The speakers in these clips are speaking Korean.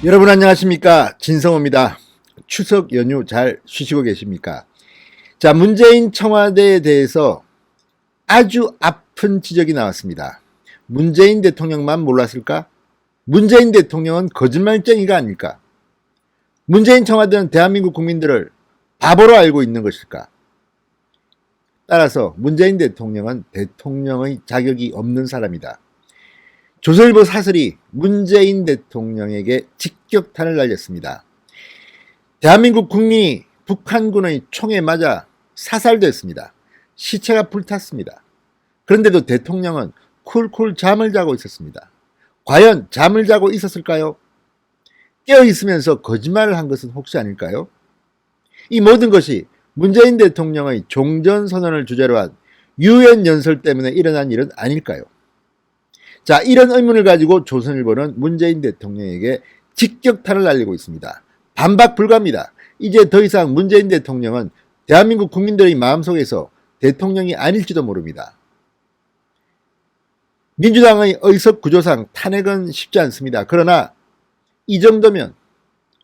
여러분 안녕하십니까, 진성호입니다. 추석 연휴 잘 쉬시고 계십니까? 자, 문재인 청와대에 대해서 아주 아픈 지적이 나왔습니다. 문재인 대통령만 몰랐을까? 문재인 대통령은 거짓말쟁이가 아닐까? 문재인 청와대는 대한민국 국민들을 바보로 알고 있는 것일까? 따라서 문재인 대통령은 대통령의 자격이 없는 사람이다. 조선일보 사설이 문재인 대통령에게 직격탄을 날렸습니다. 대한민국 국민이 북한군의 총에 맞아 사살됐습니다. 시체가 불탔습니다. 그런데도 대통령은 쿨쿨 잠을 자고 있었습니다. 과연 잠을 자고 있었을까요? 깨어있으면서 거짓말을 한 것은 혹시 아닐까요? 이 모든 것이 문재인 대통령의 종전선언을 주제로 한 유엔 연설 때문에 일어난 일은 아닐까요? 자, 이런 의문을 가지고 조선일보는 문재인 대통령에게 직격탄을 날리고 있습니다. 반박 불가입니다. 이제 더 이상 문재인 대통령은 대한민국 국민들의 마음속에서 대통령이 아닐지도 모릅니다. 민주당의 의석 구조상 탄핵은 쉽지 않습니다. 그러나 이 정도면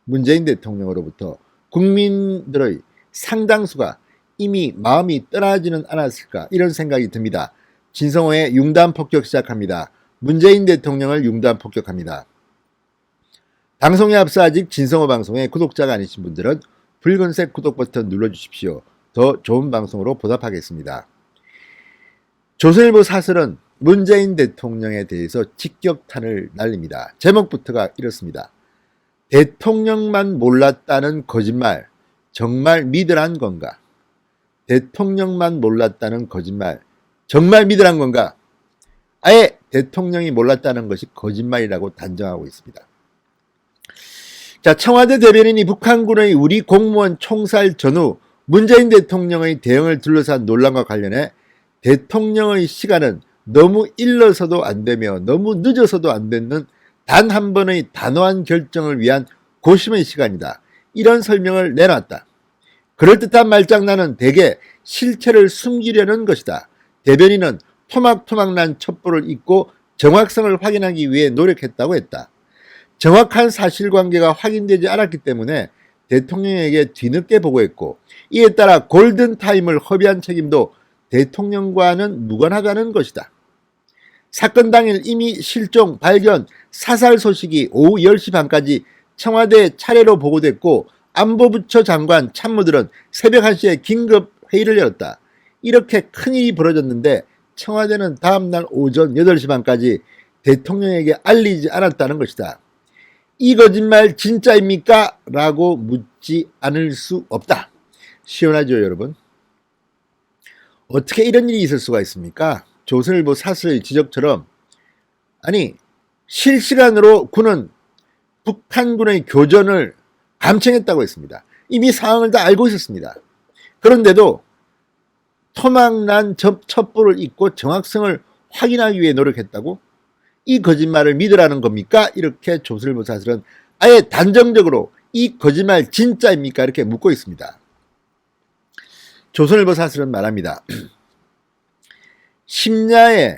문재인 대통령으로부터 국민들의 상당수가 이미 마음이 떠나지는 않았을까, 이런 생각이 듭니다. 진성호의 융단 폭격 시작합니다. 문재인 대통령을 융단 폭격합니다. 방송에 앞서 아직 진성호 방송에 구독자가 아니신 분들은 붉은색 구독 버튼 눌러주십시오. 더 좋은 방송으로 보답하겠습니다. 조선일보 사설은 문재인 대통령에 대해서 직격탄을 날립니다. 제목부터가 이렇습니다. 대통령만 몰랐다는 거짓말, 정말 믿으란 건가? 대통령만 몰랐다는 거짓말, 정말 믿으란 건가? 아예 대통령이 몰랐다는 것이 거짓말이라고 단정하고 있습니다. 자, 청와대 대변인이 북한군의 우리 공무원 총살 전후 문재인 대통령의 대응을 둘러싼 논란과 관련해 대통령의 시간은 너무 일러서도 안 되며 너무 늦어서도 안 되는 단 한 번의 단호한 결정을 위한 고심의 시간이다, 이런 설명을 내놨다. 그럴듯한 말장난은 대개 실체를 숨기려는 것이다. 대변인은 토막토막 난 첩보를 읽고 정확성을 확인하기 위해 노력했다고 했다. 정확한 사실관계가 확인되지 않았기 때문에 대통령에게 뒤늦게 보고했고, 이에 따라 골든타임을 허비한 책임도 대통령과는 무관하다는 것이다. 사건 당일 이미 실종, 발견, 사살 소식이 오후 10시 반까지 청와대에 차례로 보고됐고, 안보부처 장관, 참모들은 새벽 1시에 긴급 회의를 열었다. 이렇게 큰일이 벌어졌는데 청와대는 다음날 오전 8시 반까지 대통령에게 알리지 않았다는 것이다. 이 거짓말 진짜입니까? 라고 묻지 않을 수 없다. 시원하죠, 여러분? 어떻게 이런 일이 있을 수가 있습니까? 조선일보 사설의 지적처럼, 아니, 실시간으로 군은 북한군의 교전을 감청했다고 했습니다. 이미 상황을 다 알고 있었습니다. 그런데도 토막난 첩보를 읽고 정확성을 확인하기 위해 노력했다고? 이 거짓말을 믿으라는 겁니까? 이렇게 조선일보 사설은 아예 단정적으로 이 거짓말 진짜입니까? 이렇게 묻고 있습니다. 조선일보 사설은 말합니다. 심야에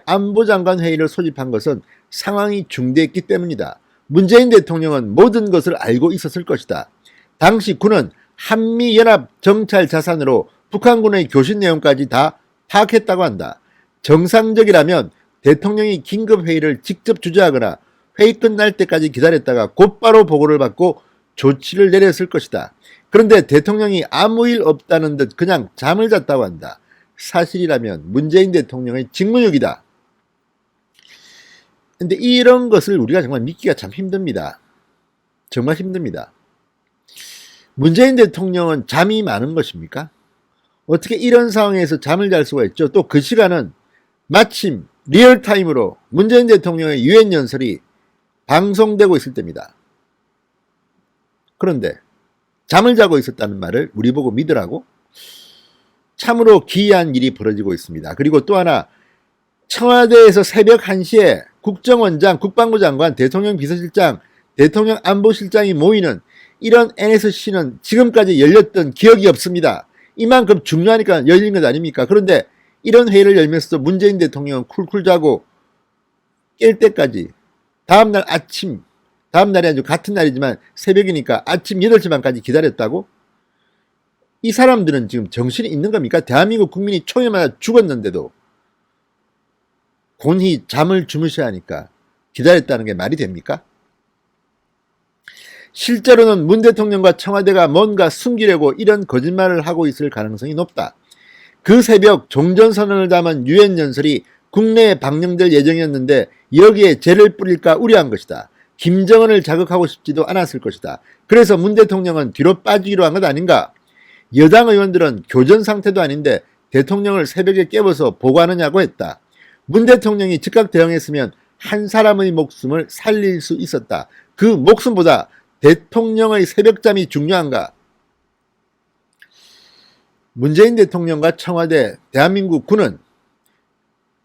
안보장관 회의를 소집한 것은 상황이 중대했기 때문이다. 문재인 대통령은 모든 것을 알고 있었을 것이다. 당시 군은 한미연합 정찰 자산으로 북한군의 교신 내용까지 다 파악했다고 한다. 정상적이라면 대통령이 긴급회의를 직접 주재하거나 회의 끝날 때까지 기다렸다가 곧바로 보고를 받고 조치를 내렸을 것이다. 그런데 대통령이 아무 일 없다는 듯 그냥 잠을 잤다고 한다. 사실이라면 문재인 대통령의 직무유기다. 근데 이런 것을 우리가 정말 믿기가 참 힘듭니다. 정말 힘듭니다. 문재인 대통령은 잠이 많은 것입니까? 어떻게 이런 상황에서 잠을 잘 수가 있죠? 또 그 시간은 마침 리얼타임으로 문재인 대통령의 유엔 연설이 방송되고 있을 때입니다. 그런데 잠을 자고 있었다는 말을 우리 보고 믿으라고? 참으로 기이한 일이 벌어지고 있습니다. 그리고 또 하나, 청와대에서 새벽 1시에 국정원장, 국방부 장관, 대통령 비서실장, 대통령 안보실장이 모이는 이런 NSC는 지금까지 열렸던 기억이 없습니다. 이만큼 중요하니까 열린 것 아닙니까? 그런데 이런 회의를 열면서도 문재인 대통령은 쿨쿨 자고 깰 때까지 다음날 아침 다음 날이 아주 같은 날이지만 새벽이니까 아침 8시 반까지 기다렸다고? 이 사람들은 지금 정신이 있는 겁니까? 대한민국 국민이 총에마다 죽었는데도 곤히 잠을 주무셔야 하니까 기다렸다는 게 말이 됩니까? 실제로는 문 대통령과 청와대가 뭔가 숨기려고 이런 거짓말을 하고 있을 가능성이 높다. 그 새벽 종전선언을 담은 유엔 연설이 국내에 방영될 예정이었는데 여기에 죄를 뿌릴까 우려한 것이다. 김정은을 자극하고 싶지도 않았을 것이다. 그래서 문 대통령은 뒤로 빠지기로 한 것 아닌가? 여당 의원들은 교전 상태도 아닌데 대통령을 새벽에 깨워서 보고하느냐고 했다. 문 대통령이 즉각 대응했으면 한 사람의 목숨을 살릴 수 있었다. 그 목숨보다 대통령의 새벽잠이 중요한가? 문재인 대통령과 청와대, 대한민국 군은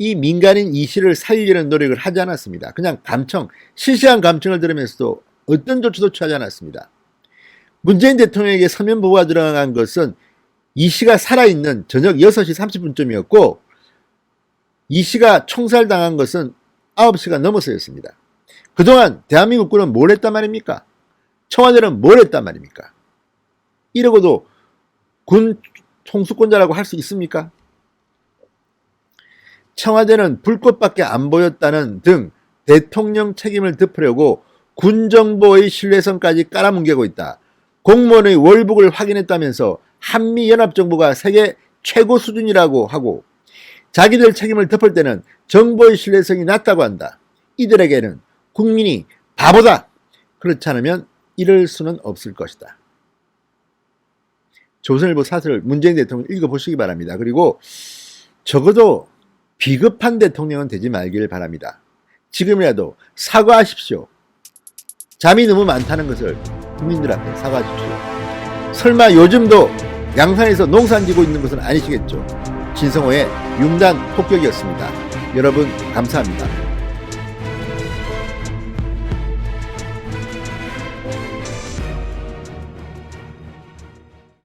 이 민간인 이 씨를 살리려는 노력을 하지 않았습니다. 그냥 실시간 감청을 들으면서도 어떤 조치도 취하지 않았습니다. 문재인 대통령에게 서면 보고가 들어간 것은 이 씨가 살아있는 저녁 6시 30분쯤이었고 이 씨가 총살당한 것은 9시가 넘어서였습니다. 그동안 대한민국 군은 뭘 했단 말입니까? 청와대는 뭘 했단 말입니까? 이러고도 군 총수권자라고 할 수 있습니까? 청와대는 불꽃밖에 안 보였다는 등 대통령 책임을 덮으려고 군정보의 신뢰성까지 깔아뭉개고 있다. 공무원의 월북을 확인했다면서 한미연합정부가 세계 최고 수준이라고 하고 자기들 책임을 덮을 때는 정보의 신뢰성이 낮다고 한다. 이들에게는 국민이 바보다. 그렇지 않으면 이럴 수는 없을 것이다. 조선일보 사설 문재인 대통령 읽어보시기 바랍니다. 그리고 적어도 비겁한 대통령은 되지 말길 바랍니다. 지금이라도 사과하십시오. 잠이 너무 많다는 것을 국민들 앞에 사과하십시오. 설마 요즘도 양산에서 농사 지고 있는 것은 아니시겠죠? 진성호의 융단 폭격이었습니다. 여러분 감사합니다.